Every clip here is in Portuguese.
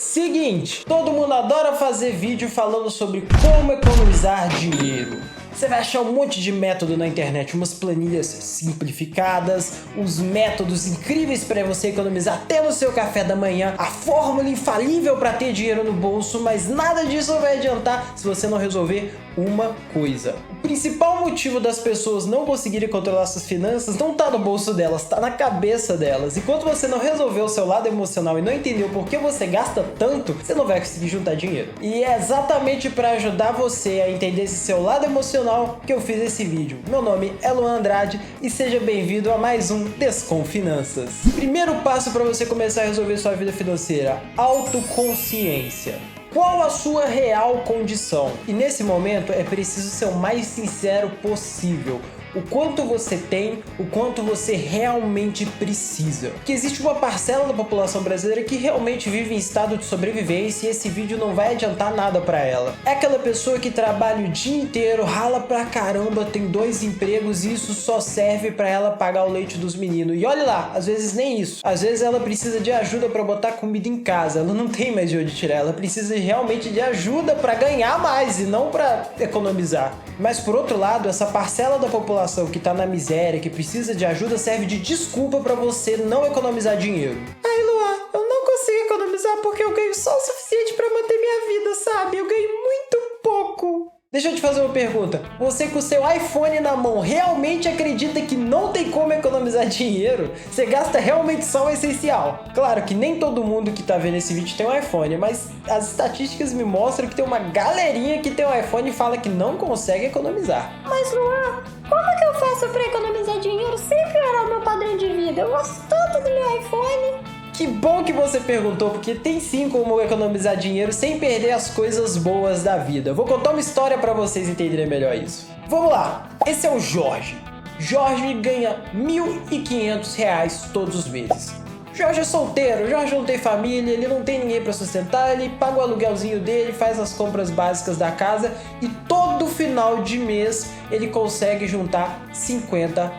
Seguinte, todo mundo adora fazer vídeo falando sobre como economizar dinheiro. Você vai achar um monte de método na internet, umas planilhas simplificadas, uns métodos incríveis para você economizar até no seu café da manhã, a fórmula infalível para ter dinheiro no bolso, mas nada disso vai adiantar se você não resolver uma coisa. O principal motivo das pessoas não conseguirem controlar suas finanças não está no bolso delas, está na cabeça delas. Enquanto você não resolver o seu lado emocional e não entender o porquê você gasta tanto, você não vai conseguir juntar dinheiro. E é exatamente para ajudar você a entender esse seu lado emocional que eu fiz esse vídeo. Meu nome é Luan Andrade e seja bem-vindo a mais um Desconfinanças. Primeiro passo para você começar a resolver sua vida financeira: autoconsciência. Qual a sua real condição? E nesse momento é preciso ser o mais sincero possível. O quanto você tem, o quanto você realmente precisa. Porque existe uma parcela da população brasileira que realmente vive em estado de sobrevivência e esse vídeo não vai adiantar nada pra ela. É aquela pessoa que trabalha o dia inteiro, rala pra caramba, tem 2 empregos e isso só serve pra ela pagar o leite dos meninos. E olha lá, às vezes nem isso. Às vezes ela precisa de ajuda pra botar comida em casa, ela não tem mais de onde tirar, ela precisa realmente de ajuda pra ganhar mais e não pra economizar. Mas por outro lado, essa parcela da população que tá na miséria, que precisa de ajuda, serve de desculpa pra você não economizar dinheiro. Ai, Luan, eu não consigo economizar porque eu ganho só o suficiente pra manter minha vida, sabe? Eu ganho muito pouco. Deixa eu te fazer uma pergunta. Você com o seu iPhone na mão realmente acredita que não tem como economizar dinheiro? Você gasta realmente só o essencial. Claro que nem todo mundo que tá vendo esse vídeo tem um iPhone, mas as estatísticas me mostram que tem uma galerinha que tem um iPhone e fala que não consegue economizar. Mas Luan, como que eu faço pra economizar dinheiro sem piorar o meu padrão de vida? Eu gosto tanto do meu iPhone. Que bom que você perguntou, porque tem sim como economizar dinheiro sem perder as coisas boas da vida. Vou contar uma história para vocês entenderem melhor isso. Vamos lá, esse é o Jorge. Jorge ganha R$1.500 todos os meses. Jorge é solteiro, Jorge não tem família, ele não tem ninguém para sustentar, ele paga o aluguelzinho dele, faz as compras básicas da casa e todo final de mês ele consegue juntar R$50.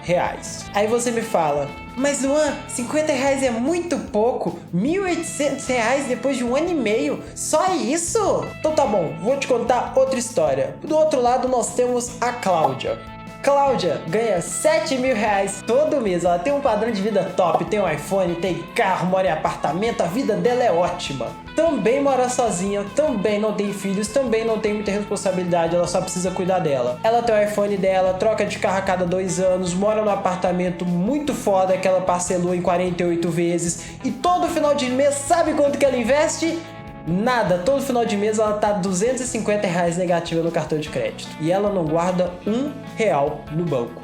Aí você me fala: mas Luan, R$50 é muito pouco, R$1.800 depois de 1 ano e meio, só isso? Então tá bom, vou te contar outra história. Do outro lado nós temos a Cláudia. Cláudia ganha R$7.000 todo mês, ela tem um padrão de vida top, tem um iPhone, tem carro, mora em apartamento, a vida dela é ótima. Também mora sozinha, também não tem filhos, também não tem muita responsabilidade, ela só precisa cuidar dela. Ela tem o iPhone dela, troca de carro a cada 2 anos, mora num apartamento muito foda que ela parcelou em 48 vezes e todo final de mês sabe quanto que ela investe? Nada, todo final de mês ela tá R$250 negativa no cartão de crédito. E ela não guarda R$1 no banco.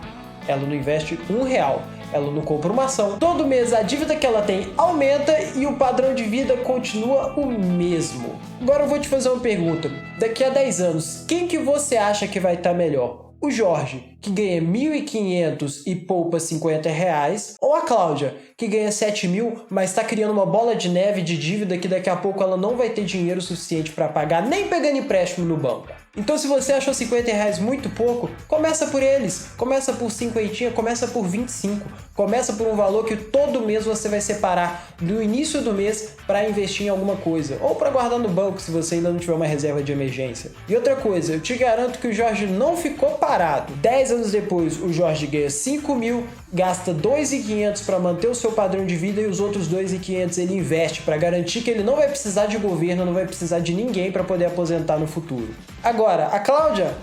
Ela não investe R$1. Ela não compra uma ação. Todo mês a dívida que ela tem aumenta e o padrão de vida continua o mesmo. Agora eu vou te fazer uma pergunta. Daqui a 10 anos, quem que você acha que vai estar melhor? O Jorge, que ganha R$1.500 e poupa R$50, ou a Cláudia, que ganha R$7.000, mas está criando uma bola de neve de dívida que daqui a pouco ela não vai ter dinheiro suficiente para pagar, nem pegando empréstimo no banco. Então se você achou R$50 muito pouco, começa por eles, começa por 50, começa por 25, começa por um valor que todo mês você vai separar no início do mês para investir em alguma coisa, ou para guardar no banco se você ainda não tiver uma reserva de emergência. E outra coisa, eu te garanto que o Jorge não ficou parado. 10 anos depois, o Jorge ganha R$5.000, gasta R$2.500 para manter o seu padrão de vida e os outros R$2.500 ele investe para garantir que ele não vai precisar de governo, não vai precisar de ninguém para poder aposentar no futuro. Agora, a Cláudia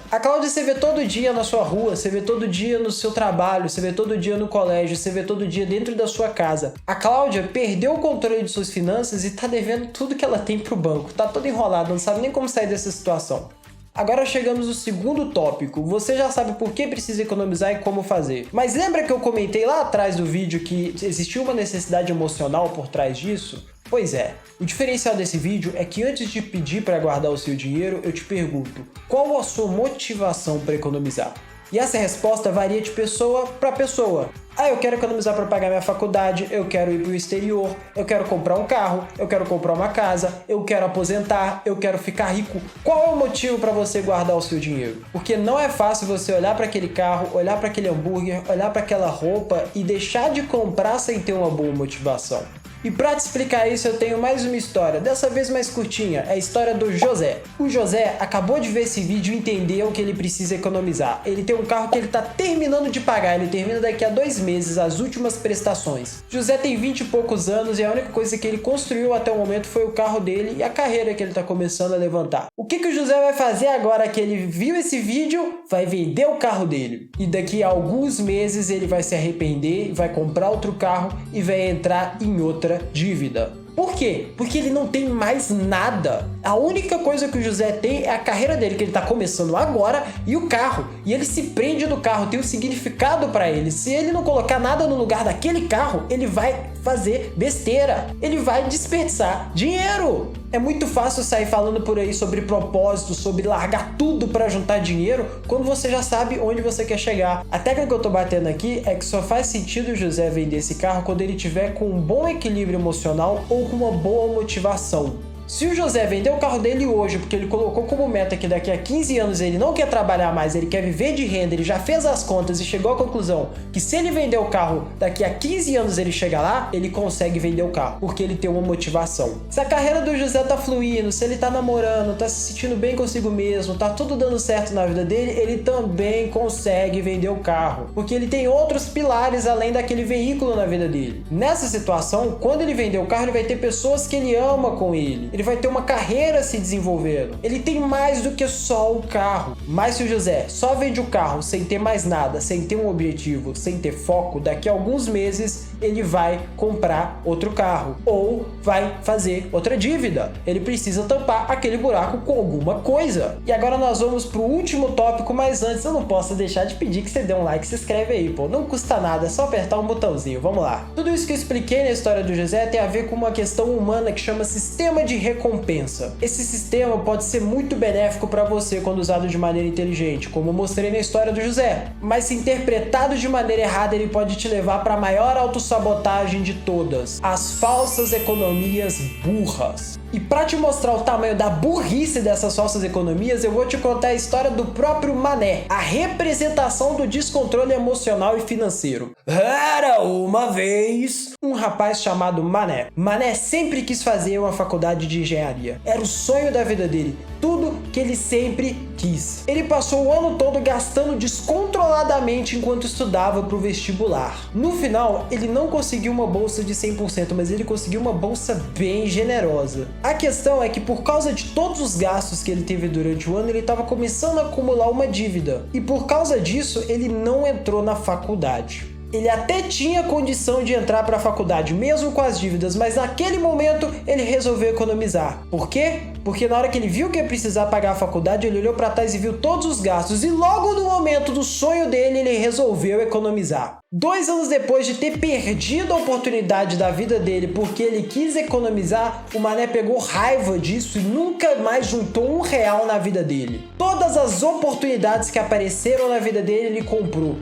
você vê todo dia na sua rua, você vê todo dia no seu trabalho, você vê todo dia no colégio, você vê todo dia dentro da sua casa. A Cláudia perdeu o controle de suas finanças e tá devendo tudo que ela tem pro banco, tá toda enrolada, não sabe nem como sair dessa situação. Agora chegamos no segundo tópico. Você já sabe por que precisa economizar e como fazer. Mas lembra que eu comentei lá atrás do vídeo que existiu uma necessidade emocional por trás disso? Pois é, o diferencial desse vídeo é que antes de pedir para guardar o seu dinheiro, eu te pergunto: qual a sua motivação para economizar? E essa resposta varia de pessoa para pessoa. Ah, eu quero economizar para pagar minha faculdade, eu quero ir para o exterior, eu quero comprar um carro, eu quero comprar uma casa, eu quero aposentar, eu quero ficar rico. Qual é o motivo para você guardar o seu dinheiro? Porque não é fácil você olhar para aquele carro, olhar para aquele hambúrguer, olhar para aquela roupa e deixar de comprar sem ter uma boa motivação. E para te explicar isso, eu tenho mais uma história, dessa vez mais curtinha, é a história do José. O José acabou de ver esse vídeo e entendeu que ele precisa economizar. Ele tem um carro que ele tá terminando de pagar, ele termina daqui a 2 meses as últimas prestações. José tem 20 e poucos anos e a única coisa que ele construiu até o momento foi o carro dele e a carreira que ele tá começando a levantar. O que o José vai fazer agora que ele viu esse vídeo? Vai vender o carro dele. E daqui a alguns meses ele vai se arrepender, vai comprar outro carro e vai entrar em outra dívida. Por quê? Porque ele não tem mais nada. A única coisa que o José tem é a carreira dele, que ele tá começando agora, e o carro. E ele se prende no carro, tem um significado para ele. Se ele não colocar nada no lugar daquele carro, ele vai fazer besteira. Ele vai desperdiçar dinheiro. É muito fácil sair falando por aí sobre propósito, sobre largar tudo para juntar dinheiro, quando você já sabe onde você quer chegar. A técnica que eu tô batendo aqui é que só faz sentido o José vender esse carro quando ele tiver com um bom equilíbrio emocional ou com uma boa motivação. Se o José vender o carro dele hoje porque ele colocou como meta que daqui a 15 anos ele não quer trabalhar mais, ele quer viver de renda, ele já fez as contas e chegou à conclusão que se ele vender o carro daqui a 15 anos ele chega lá, ele consegue vender o carro, porque ele tem uma motivação. Se a carreira do José tá fluindo, se ele tá namorando, tá se sentindo bem consigo mesmo, tá tudo dando certo na vida dele, ele também consegue vender o carro, porque ele tem outros pilares além daquele veículo na vida dele. Nessa situação, quando ele vender o carro, ele vai ter pessoas que ele ama com ele. Ele vai ter uma carreira se desenvolvendo. Ele tem mais do que só o carro. Mas se o José só vende o carro sem ter mais nada, sem ter um objetivo, sem ter foco, daqui a alguns meses ele vai comprar outro carro ou vai fazer outra dívida. Ele precisa tampar aquele buraco com alguma coisa. E agora nós vamos pro último tópico, mas antes eu não posso deixar de pedir que você dê um like e se inscreve aí, pô. Não custa nada, é só apertar um botãozinho. Vamos lá. Tudo isso que eu expliquei na história do José tem a ver com uma questão humana que chama sistema de recompensa. Esse sistema pode ser muito benéfico para você quando usado de maneira inteligente, como eu mostrei na história do José, mas se interpretado de maneira errada, ele pode te levar para a maior autossabotagem de todas, as falsas economias burras. E para te mostrar o tamanho da burrice dessas falsas economias, eu vou te contar a história do próprio Mané, a representação do descontrole emocional e financeiro. Era uma vez um rapaz chamado Mané. Mané sempre quis fazer uma faculdade de engenharia. Era o sonho da vida dele. Tudo que ele sempre quis. Ele passou o ano todo gastando descontroladamente enquanto estudava para o vestibular. No final, ele não conseguiu uma bolsa de 100%, mas ele conseguiu uma bolsa bem generosa. A questão é que por causa de todos os gastos que ele teve durante o ano, ele estava começando a acumular uma dívida. E por causa disso, ele não entrou na faculdade. Ele até tinha condição de entrar para a faculdade, mesmo com as dívidas, mas naquele momento ele resolveu economizar. Por quê? Porque na hora que ele viu que ia precisar pagar a faculdade, ele olhou para trás e viu todos os gastos. E logo no momento do sonho dele, ele resolveu economizar. 2 anos depois de ter perdido a oportunidade da vida dele porque ele quis economizar, o Mané pegou raiva disso e nunca mais juntou R$1 na vida dele. Todas as oportunidades que apareceram na vida dele, ele comprou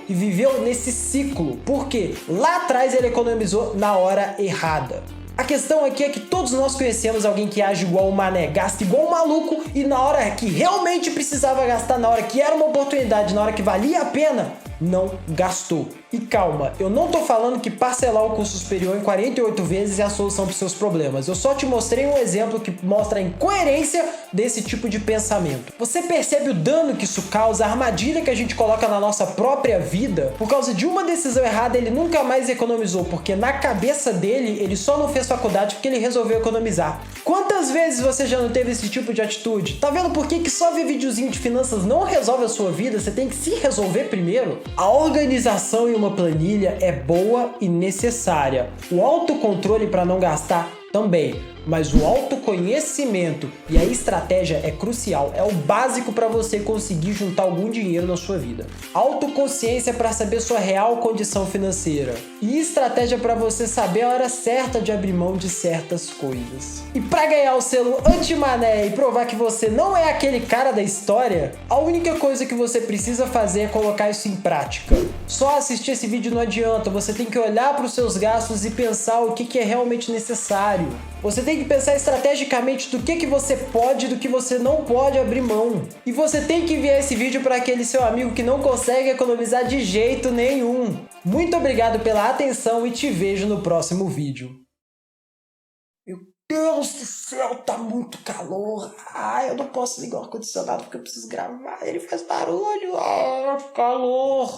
e viveu nesse ciclo. Por quê? Lá atrás ele economizou na hora errada. A questão aqui é que todos nós conhecemos alguém que age igual o Mané, gasta igual um maluco e na hora que realmente precisava gastar, na hora que era uma oportunidade, na hora que valia a pena, não gastou. E calma, eu não tô falando que parcelar o curso superior em 48 vezes é a solução para os seus problemas. Eu só te mostrei um exemplo que mostra a incoerência desse tipo de pensamento. Você percebe o dano que isso causa, a armadilha que a gente coloca na nossa própria vida? Por causa de uma decisão errada, ele nunca mais economizou, porque na cabeça dele, ele só não fez faculdade porque ele resolveu economizar. Quantas vezes você já não teve esse tipo de atitude? Tá vendo por que só ver videozinho de finanças não resolve a sua vida? Você tem que se resolver primeiro. A organização em uma planilha é boa e necessária. O autocontrole para não gastar também. Mas o autoconhecimento e a estratégia é crucial, é o básico para você conseguir juntar algum dinheiro na sua vida. Autoconsciência para saber sua real condição financeira e estratégia para você saber a hora certa de abrir mão de certas coisas. E para ganhar o selo anti-Mané e provar que você não é aquele cara da história, a única coisa que você precisa fazer é colocar isso em prática. Só assistir esse vídeo não adianta, você tem que olhar para os seus gastos e pensar o que é realmente necessário. Você tem que pensar estrategicamente do que você pode e do que você não pode abrir mão. E você tem que enviar esse vídeo para aquele seu amigo que não consegue economizar de jeito nenhum. Muito obrigado pela atenção e te vejo no próximo vídeo. Meu Deus do céu, tá muito calor. Ai, eu não posso ligar o ar-condicionado porque eu preciso gravar. Ele faz barulho. Ah, calor.